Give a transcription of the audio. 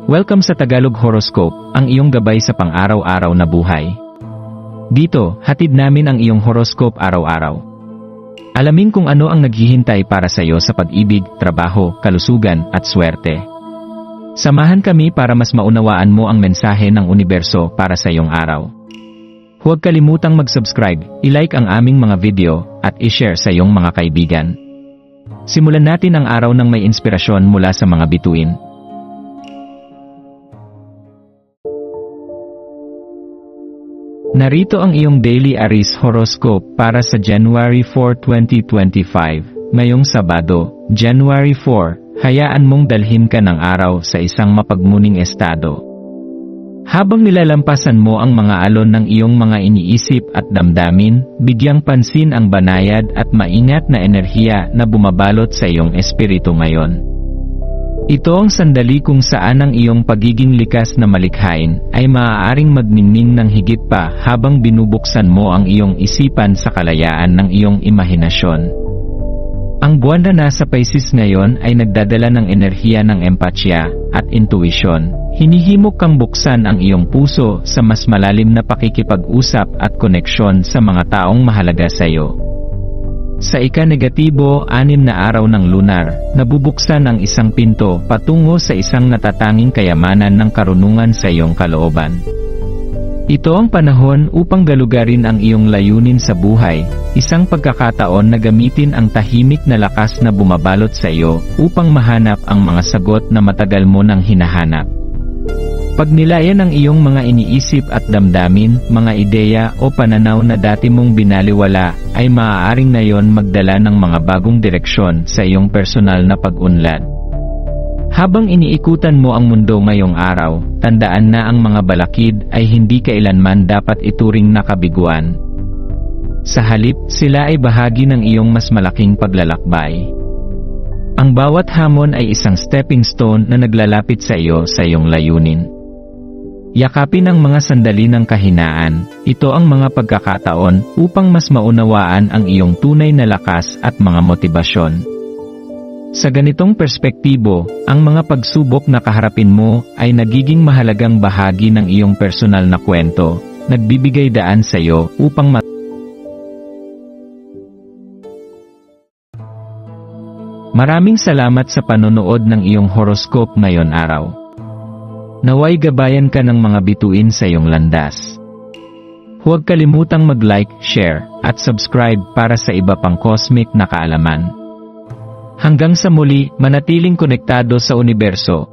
Welcome sa Tagalog Horoscope, ang iyong gabay sa pang-araw-araw na buhay. Dito, hatid namin ang iyong horoscope araw-araw. Alamin kung ano ang naghihintay para sa iyo sa pag-ibig, trabaho, kalusugan, at swerte. Samahan kami para mas maunawaan mo ang mensahe ng universo para sa iyong araw. Huwag kalimutang mag-subscribe, i-like ang aming mga video, at i-share sa iyong mga kaibigan. Simulan natin ang araw ng may inspirasyon mula sa mga bituin. Narito ang iyong Daily Aries Horoscope para sa January 4, 2025. Ngayong Sabado, January 4, hayaan mong dalhin ka ng araw sa isang mapagmuning estado. Habang nilalampasan mo ang mga alon ng iyong mga iniisip at damdamin, bigyang pansin ang banayad at maingat na enerhiya na bumabalot sa iyong espiritu ngayon. Ito ang sandali kung saan ang iyong pagiging likas na malikhain ay maaaring magningning ng higit pa habang binubuksan mo ang iyong isipan sa kalayaan ng iyong imahinasyon. Ang buwan na nasa Pisces ngayon ay nagdadala ng enerhiya ng empatya at intuisyon. Hinihimok kang buksan ang iyong puso sa mas malalim na pakikipag-usap at koneksyon sa mga taong mahalaga sa iyo. Sa ika-negatibo, 6 na araw ng lunar, nabubuksan ang isang pinto patungo sa isang natatanging kayamanan ng karunungan sa iyong kalooban. Ito ang panahon upang galugarin ang iyong layunin sa buhay, isang pagkakataon na gamitin ang tahimik na lakas na bumabalot sa iyo upang mahanap ang mga sagot na matagal mo nang hinahanap. Pagnilayan ang iyong mga iniisip at damdamin, mga ideya o pananaw na dati mong binaliwala, ay maaaring ngayon magdala ng mga bagong direksyon sa iyong personal na pag-unlad. Habang iniikutan mo ang mundo ngayong araw, tandaan na ang mga balakid ay hindi kailanman dapat ituring na kabiguan. Sa halip, sila ay bahagi ng iyong mas malaking paglalakbay. Ang bawat hamon ay isang stepping stone na naglalapit sa iyo sa iyong layunin. Yakapin ang mga sandali ng kahinaan, ito ang mga pagkakataon upang mas maunawaan ang iyong tunay na lakas at mga motibasyon. Sa ganitong perspektibo, ang mga pagsubok na kaharapin mo ay nagiging mahalagang bahagi ng iyong personal na kwento, nagbibigay daan sa iyo upang Maraming salamat sa panonood ng iyong horoscope ngayon araw. Naway gabayan ka ng mga bituin sa iyong landas. Huwag kalimutang mag-like, share, at subscribe para sa iba pang cosmic na kaalaman. Hanggang sa muli, manatiling konektado sa universo,